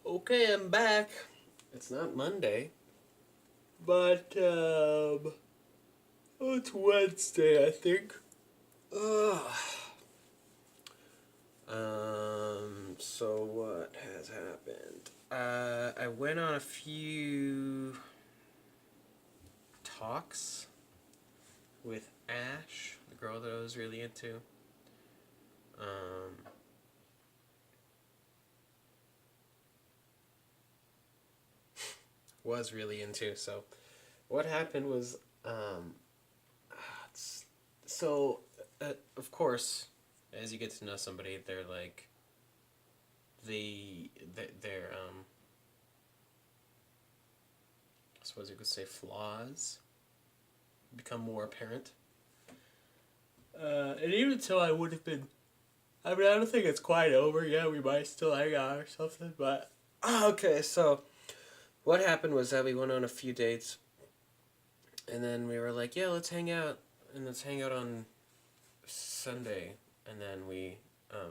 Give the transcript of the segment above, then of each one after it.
Okay, I'm back. It's not Monday, but it's Wednesday, I think. Ugh. So what has happened? I went on a few talks with Ash, the girl that I was really into. Um, was really into. So what happened was, so of course, as you get to know somebody, they're like, their I suppose you could say flaws become more apparent. And even so, I would have been. I mean, I don't think it's quite over yet. We might still hang out or something, but. Okay, so what happened was that we went on a few dates, and then we were like, yeah, let's hang out, and let's hang out on Sunday. And then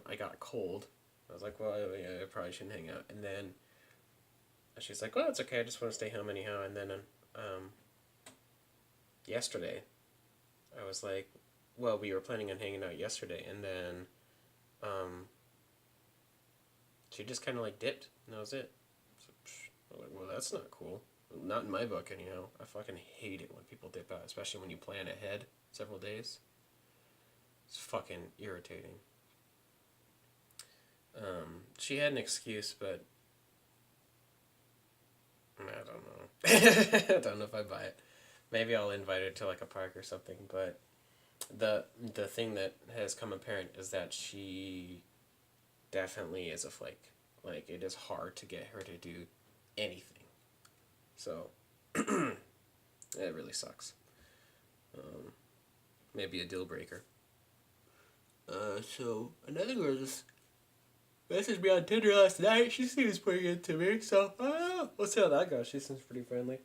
I got a cold. I was like, well, yeah, I probably shouldn't hang out. And then she's like, well, it's okay, I just want to stay home anyhow. And then yesterday, I was like, well, we were planning on hanging out yesterday, and then she just kind of like dipped, and that was it. So, I'm like, well, that's not cool. Not in my book, anyhow. I fucking hate it when people dip out, especially when you plan ahead several days. It's fucking irritating. She had an excuse, but I don't know. I don't know if I buy it. Maybe I'll invite her to like a park or something, but the thing that has come apparent is that she definitely is a flake. Like, it is hard to get her to do anything. So it really sucks. Maybe a deal breaker. So another girl just messaged me on Tinder last night. She seems pretty good to me, so we'll see how that goes. She seems pretty friendly.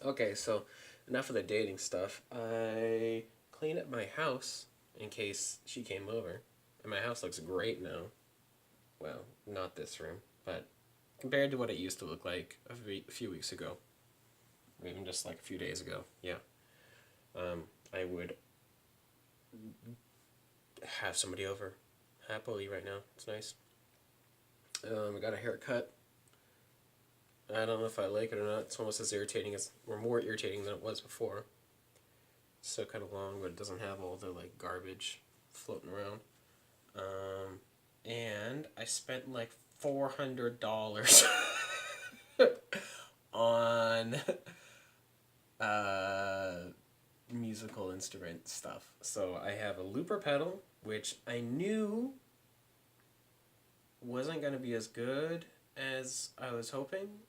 Okay, so enough of the dating stuff. I cleaned up my house in case she came over. And my house looks great now. Well, not this room, but compared to what it used to look like a few weeks ago, or even just like a few days ago, yeah. I would have somebody over happily right now. It's nice. I got a haircut. I don't know if I like it or not. It's almost as irritating as, or more irritating than it was before. It's still kind of long, but it doesn't have all the like garbage floating around. And I spent like $400 on musical instrument stuff. So I have a looper pedal, which I knew wasn't going to be as good as I was hoping.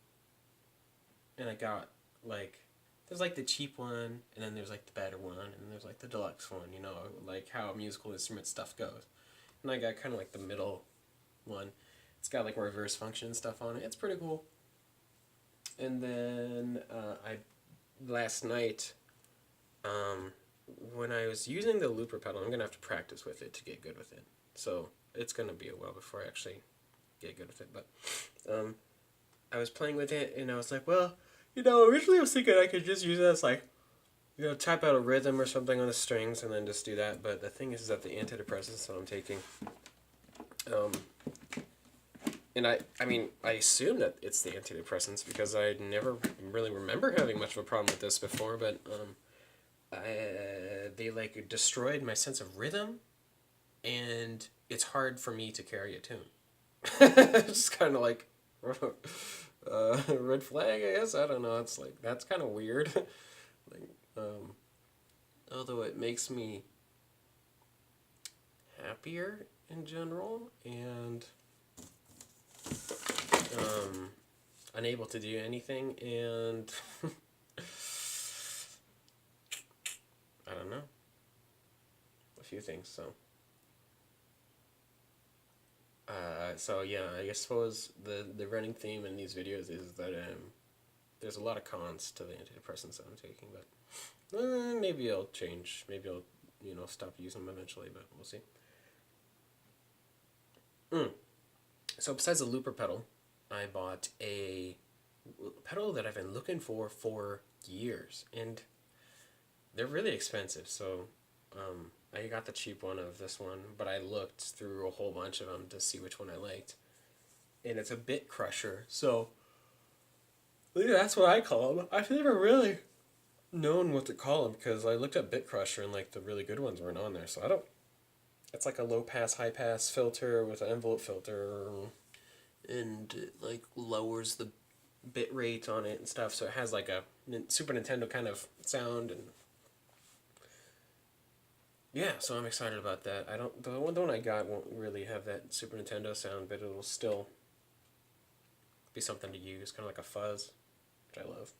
And I got like, there's like the cheap one, and then there's like the better one, and there's like the deluxe one, you know, like how musical instrument stuff goes. And I got kind of like the middle one. It's got like reverse function stuff on it. It's pretty cool. And then last night, when I was using the looper pedal, I'm gonna have to practice with it to get good with it. So it's gonna be a while before I actually get good with it. But I was playing with it, and I was like, well, you know, originally I was thinking I could just use it as like, you know, type out a rhythm or something on the strings and then just do that. But the thing is that the antidepressants that I'm taking, and I mean, I assume that it's the antidepressants because I never really remember having much of a problem with this before, but they like destroyed my sense of rhythm, and it's hard for me to carry a tune. It's kind of like red flag, I guess. I don't know. It's like, that's kind of weird. Like, although it makes me happier in general and unable to do anything, and I don't know, a few things. So yeah, I suppose the running theme in these videos is that there's a lot of cons to the antidepressants that I'm taking, but maybe I'll change. Maybe I'll, you know, stop using them eventually, but we'll see. So besides the looper pedal, I I bought a pedal that I've been looking for years, and they're really expensive. So I got the cheap one of this one, but I looked through a whole bunch of them to see which one I liked, and it's a Bit Crusher. So yeah, that's what I call them. I've never really known what to call them because I looked at Bit Crusher and like the really good ones weren't on there. So I don't. It's like a low pass, high pass filter with an envelope filter, and it like lowers the bit rate on it and stuff. So it has like a Super Nintendo kind of sound, and yeah. So I'm excited about that. I don't. The one I got won't really have that Super Nintendo sound, but it'll still be something to use, kind of like a fuzz, which I love.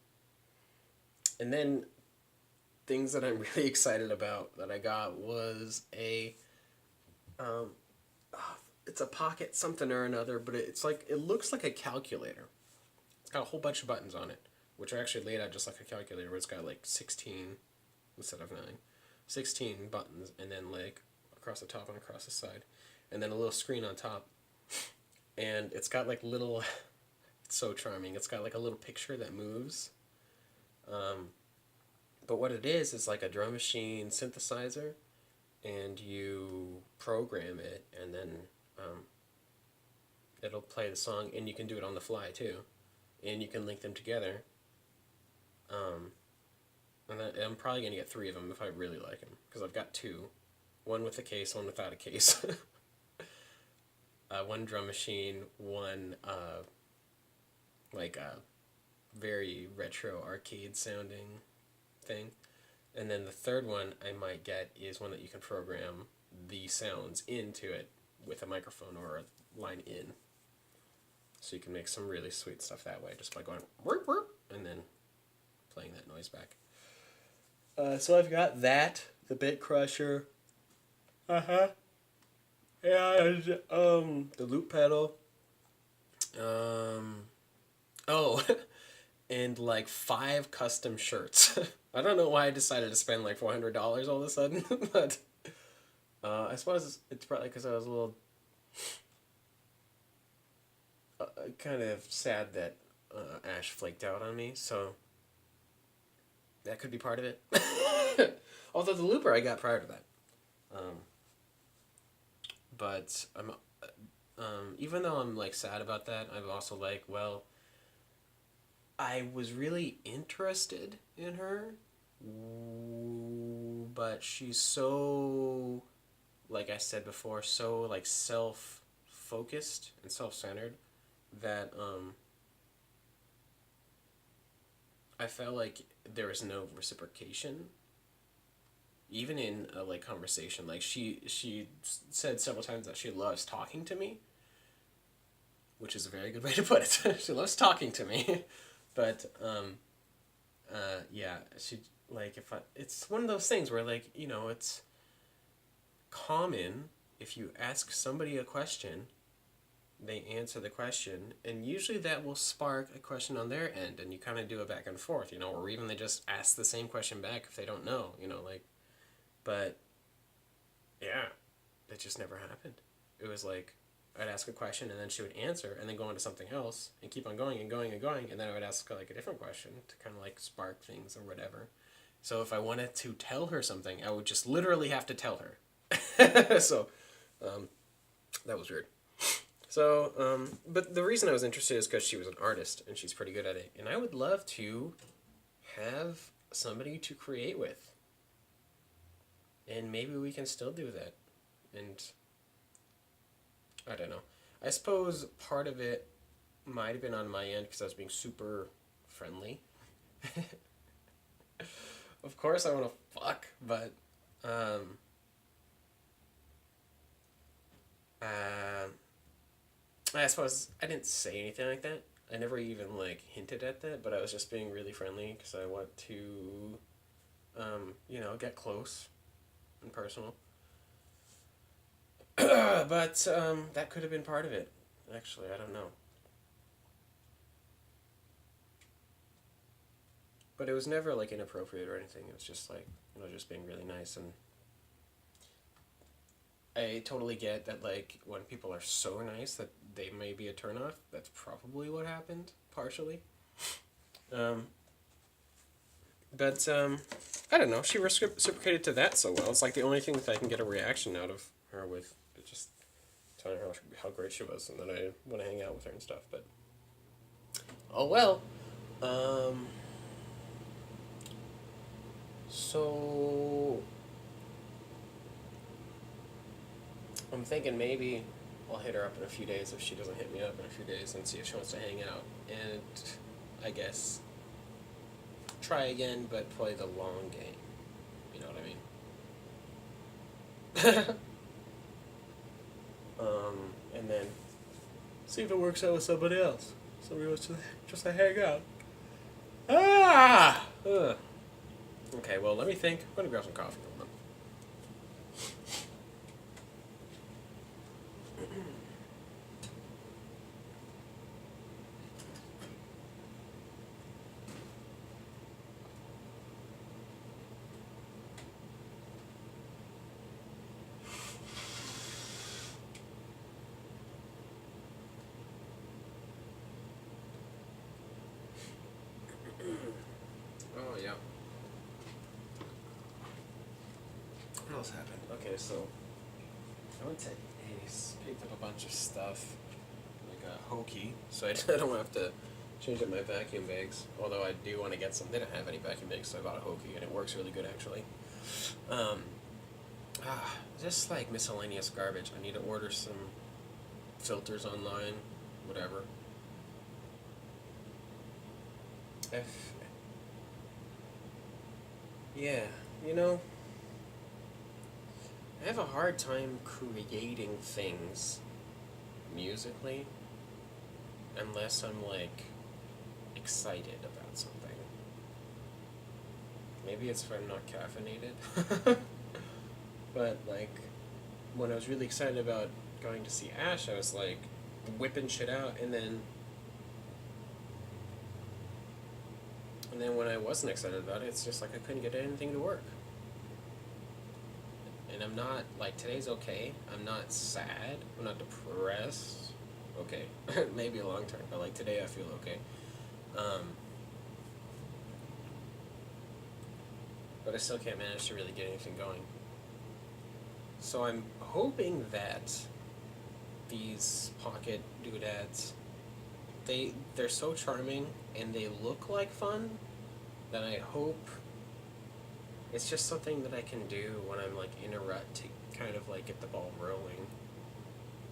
And then things that I'm really excited about that I got was a um, it's a pocket something or another, but it's like it looks like a calculator. It's got a whole bunch of buttons on it, which are actually laid out just like a calculator, where it's got like 16 instead of 9. 16 buttons, and then like across the top and across the side, and then a little screen on top. And it's got like little it's so charming. It's got like a little picture that moves. But what it is like a drum machine synthesizer, and you program it, and then it'll play the song, and you can do it on the fly too, and you can link them together. And I'm probably gonna get 3 of them if I really like them, because I've got 2, one with a case, one without a case. One drum machine, one like a very retro arcade sounding thing. And then the third one I might get is one that you can program the sounds into it with a microphone or a line in. So you can make some really sweet stuff that way, just by going whoop, whoop, and then playing that noise back. So I've got that, the Bit Crusher. And the loop pedal. Oh, and like 5 custom shirts. I don't know why I decided to spend like $400 all of a sudden, but I suppose it's probably because I was a little kind of sad that Ash flaked out on me, so that could be part of it. Although the looper I got prior to that. But I'm, even though I'm like sad about that, I'm also like, well, I was really interested in her, but she's so, like I said before, so like self-focused and self-centered that I felt like there was no reciprocation, even in a like conversation. Like she said several times that she loves talking to me, which is a very good way to put it. She loves talking to me. But yeah, she like it's one of those things where like, you know, it's common if you ask somebody a question, they answer the question, and usually that will spark a question on their end, and you kind of do a back and forth, you know, or even they just ask the same question back if they don't know, you know, like, but yeah, it just never happened. It was like I'd ask a question, and then she would answer, and then go on to something else, and keep on going and going and going, and then I would ask like a different question to kind of like spark things or whatever. So if I wanted to tell her something, I would just literally have to tell her. So that was weird. So, but the reason I was interested is because she was an artist, and she's pretty good at it, and I would love to have somebody to create with, and maybe we can still do that, and I don't know. I suppose part of it might have been on my end because I was being super friendly. Of course I want to fuck, but I suppose I didn't say anything like that. I never even like hinted at that, but I was just being really friendly because I want to, you know, get close and personal. But that could have been part of it. Actually, I don't know. But it was never like inappropriate or anything. It was just like, you know, just being really nice, and I totally get that, like, when people are so nice that they may be a turnoff. That's probably what happened, partially. Um, but I don't know. She reciprocated to that so well. It's like the only thing that I can get a reaction out of her with, just telling her how great she was, and that I want to hang out with her and stuff. But oh well. Um, so I'm thinking maybe I'll hit her up in a few days if she doesn't hit me up in a few days and see if she wants to hang out. And I guess try again, but play the long game. You know what I mean? And then see if it works out with somebody else. Somebody wants to just hang out. Ah! Ugh. Okay, well, let me think. I'm gonna grab some coffee. Hold on. Oh, yeah. What else happened? Okay, so I went to Ace, picked up a bunch of stuff, like a hokey, so I don't have to change up my vacuum bags. Although I do want to get some. They don't have any vacuum bags, so I bought a hokey, and it works really good actually. Um, just like miscellaneous garbage. I need to order some filters online, whatever. If yeah, you know, I have a hard time creating things musically unless I'm like excited about something. Maybe it's if I'm not caffeinated. But like when I was really excited about going to see Ash, I was like whipping shit out, and then when I wasn't excited about it, it's just like I couldn't get anything to work. And I'm not like today's okay. I'm not sad. I'm not depressed. Okay, maybe a long term, but like today I feel okay. Um, but I still can't manage to really get anything going. So I'm hoping that these pocket doodads, they're so charming and they look like fun that I hope it's just something that I can do when I'm like in a rut to kind of like get the ball rolling.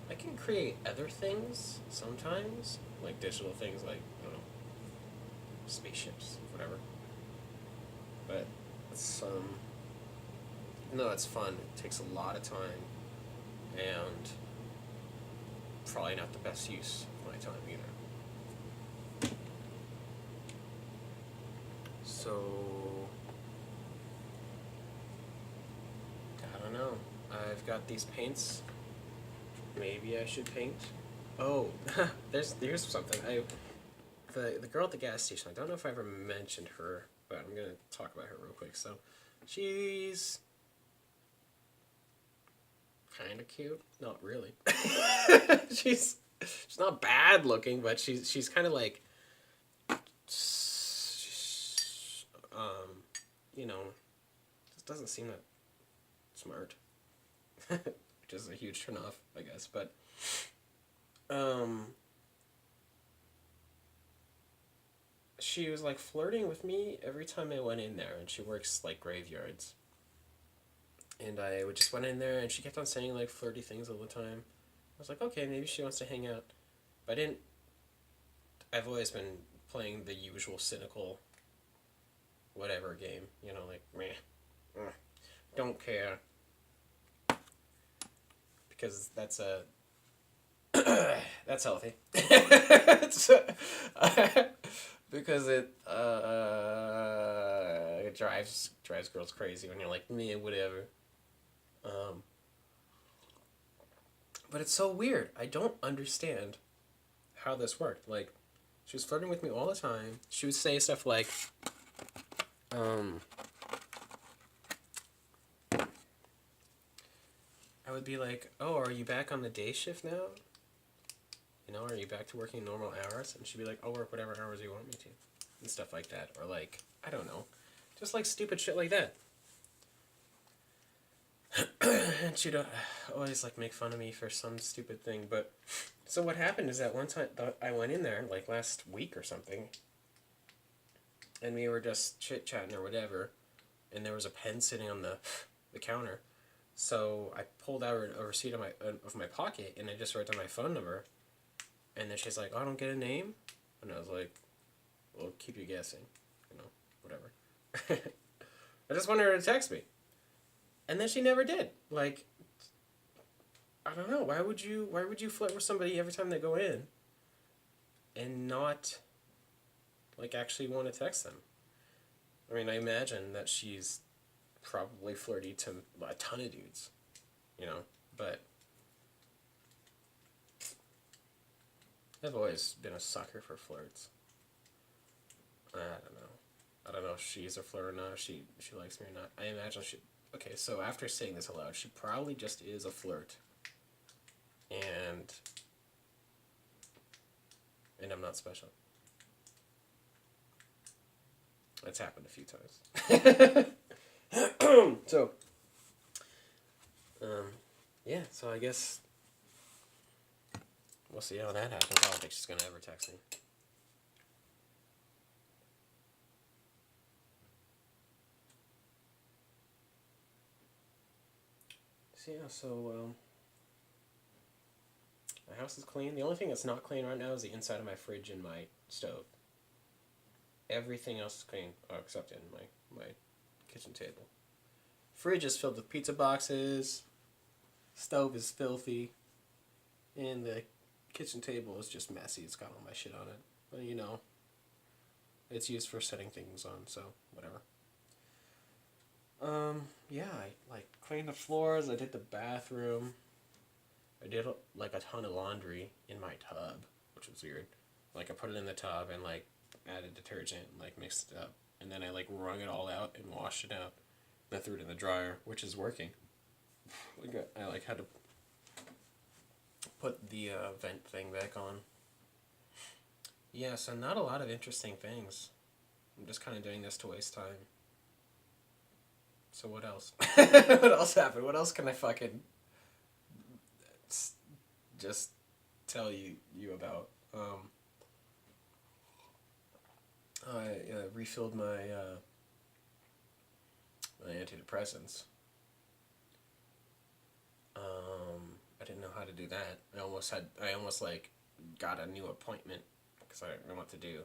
I can create other things sometimes, like digital things like, I don't know, spaceships, whatever. But it's no, it's fun. It takes a lot of time and probably not the best use of my time either. So I don't know. I've got these paints. Maybe I should paint. Oh, here's something. The girl at the gas station. I don't know if I ever mentioned her, but I'm gonna talk about her real quick. So, she's kind of cute. Not really. she's she's not bad looking, but she's kind of like, you know, just doesn't seem that smart, which is a huge turnoff, I guess. But she was like flirting with me every time I went in there, and she works like graveyards. And I would just went in there, and she kept on saying like flirty things all the time. I was like, okay, maybe she wants to hang out, but I didn't. I've always been playing the usual cynical, whatever game, you know, like meh, don't care, because that's healthy. Because it drives girls crazy when you're like me, whatever. Um, but it's so weird. I don't understand how this worked. Like, she was flirting with me all the time. She would say stuff like, I would be like, oh, are you back on the day shift now? You know, are you back to working normal hours? And she'd be like, I'll work whatever hours you want me to. And stuff like that. Or like, I don't know. Just like stupid shit like that. And she'd always like make fun of me for some stupid thing. But so what happened is that one time I went in there like last week or something, and we were just chit chatting or whatever, and there was a pen sitting on the counter. So I pulled out a receipt of my pocket, and I just wrote down my phone number. And then she's like, "Oh, I don't get a name," and I was like, "Well, keep you guessing, you know, whatever." I just wanted her to text me. And then she never did. Like, I don't know. Why would you flirt with somebody every time they go in and not, like, actually want to text them? I mean, I imagine that she's probably flirty to a ton of dudes, you know? But I've always been a sucker for flirts. I don't know. I don't know if she's a flirt or not, if she likes me or not. I imagine she... Okay, so after saying this aloud, she probably just is a flirt. And I'm not special. That's happened a few times. So, yeah, so I guess we'll see how that happens. I don't think she's going to ever text me. So, yeah, so, my house is clean. The only thing that's not clean right now is the inside of my fridge and my stove. Everything else is clean, except in my kitchen table. Fridge is filled with pizza boxes. Stove is filthy. And the kitchen table is just messy. It's got all my shit on it. But, you know, it's used for setting things on, so whatever. Yeah, I, like, cleaned the floors. I did the bathroom. I did, like, a ton of laundry in my tub, which was weird. Like, I put it in the tub and, like, added detergent and, like, mixed it up. And then I, like, wrung it all out and washed it out. And I threw it in the dryer, which is working. I, like, had to put the vent thing back on. Yeah, so not a lot of interesting things. I'm just kind of doing this to waste time. So what else? What else happened? What else can I fucking just tell you about? I refilled my my antidepressants. I didn't know how to do that. I almost like got a new appointment because I didn't know what to do.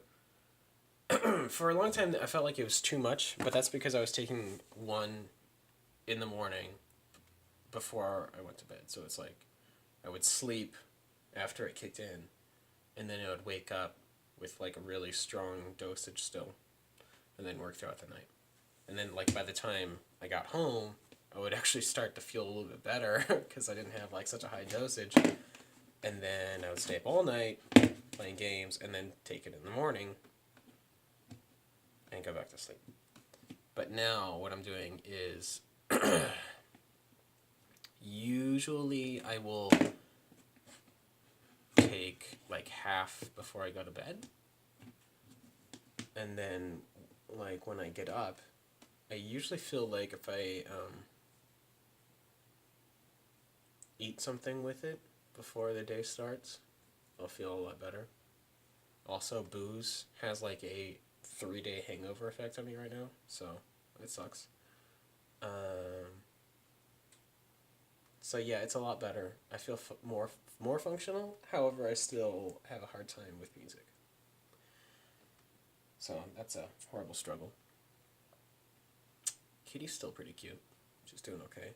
For a long time, I felt like it was too much, but that's because I was taking one in the morning before I went to bed. So it's like I would sleep after it kicked in, and then I would wake up with like a really strong dosage still, and then work throughout the night. And then like by the time I got home, I would actually start to feel a little bit better because I didn't have like such a high dosage. And then I would stay up all night playing games, and then take it in the morning and go back to sleep. But now what I'm doing is usually I will take like half before I go to bed. And then like when I get up, I usually feel like if I eat something with it before the day starts, I'll feel a lot better. Also, booze has like a 3-day hangover effect on me right now, so it sucks. So yeah, it's a lot better. I feel more functional. However, I still have a hard time with music. So that's a horrible struggle. Kitty's still pretty cute. She's doing okay.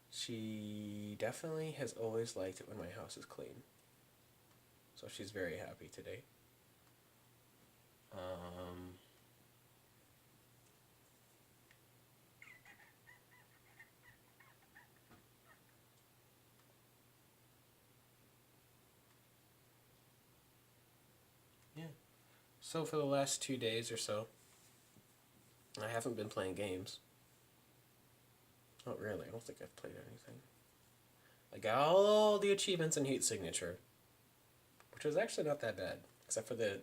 She definitely has always liked it when my house is clean. So she's very happy today. Yeah. So for the last 2 days or so, I haven't been playing games. Not really. I don't think I've played anything. I got all the achievements in Heat Signature, which was actually not that bad, except for the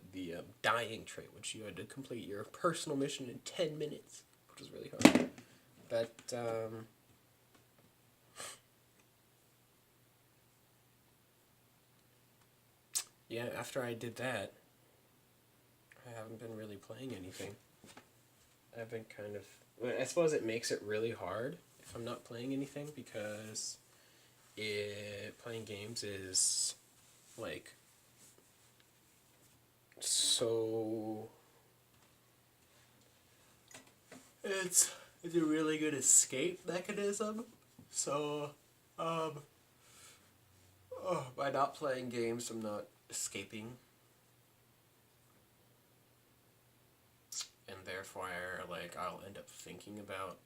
dying trait, which you had to complete your personal mission in 10 minutes, which was really hard. But yeah, after I did that, I haven't been really playing anything. I've been kind of... I suppose it makes it really hard if I'm not playing anything, because playing games is, like, so... It's a really good escape mechanism. So, by not playing games, I'm not escaping. And therefore, like, I'll end up thinking about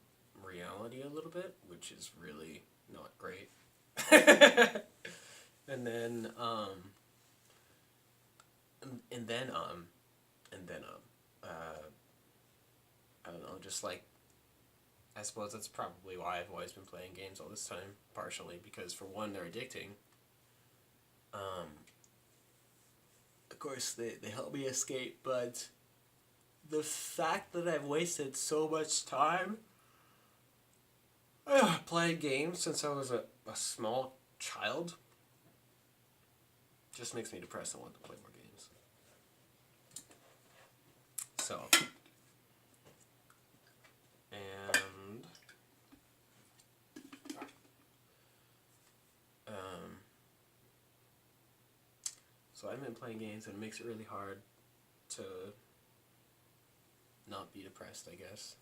reality a little bit, which is really not great. and then, I don't know, just like, I suppose that's probably why I've always been playing games all this time, partially, because for one, they're addicting. Of course, they help me escape, but the fact that I've wasted so much time playing games since I was a small child just makes me depressed and want to play more games. So, and so I've been playing games, and it makes it really hard to not be depressed, I guess,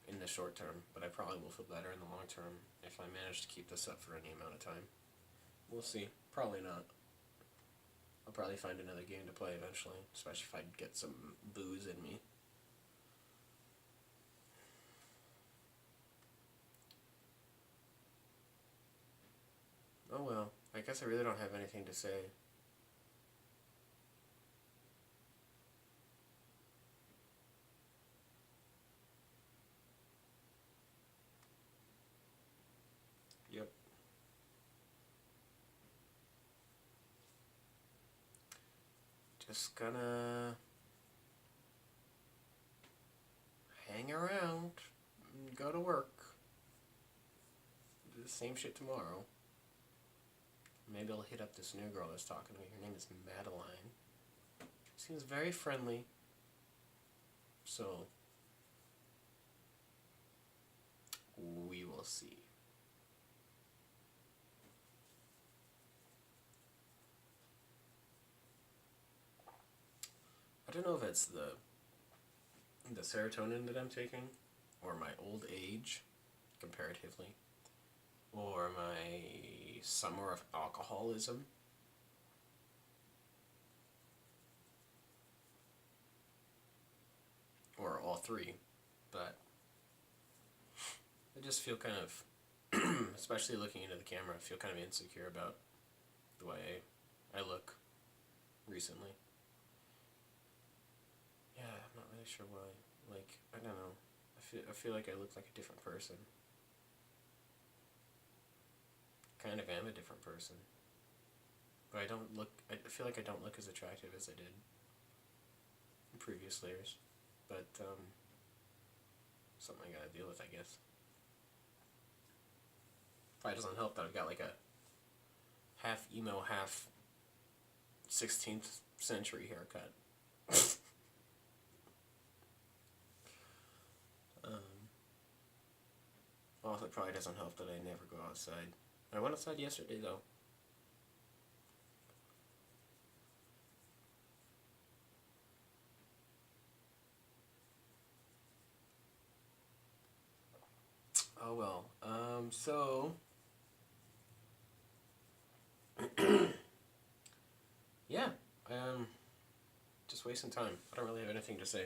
in the short term, but I probably will feel better in the long term if I manage to keep this up for any amount of time. We'll see. Probably not. I'll probably find another game to play eventually, especially if I get some booze in me. Oh well, I guess I really don't have anything to say. Yep. Just gonna hang around and go to work. Do the same shit tomorrow. Maybe I'll hit up this new girl that's talking to me. Her name is Madeline. Seems very friendly. So, we will see. I don't know if it's the serotonin that I'm taking, or my old age, comparatively, or my summer of alcoholism. Or all three, but I just feel kind of, especially looking into the camera, I feel kind of insecure about the way I look recently. Yeah, I'm not really sure why. Like, I don't know. I feel like I look like a different person. Kind of am a different person. But I feel like I don't look as attractive as I did in previous layers. But, something I gotta deal with, I guess. Probably doesn't help that I've got like a half emo, half 16th century haircut. Also, it probably doesn't help that I never go outside. I went outside yesterday, though. Oh well. So yeah. Just wasting time. I don't really have anything to say.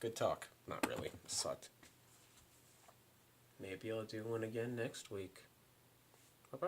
Good talk. Not really. It sucked. Maybe I'll do one again next week. Bye-bye.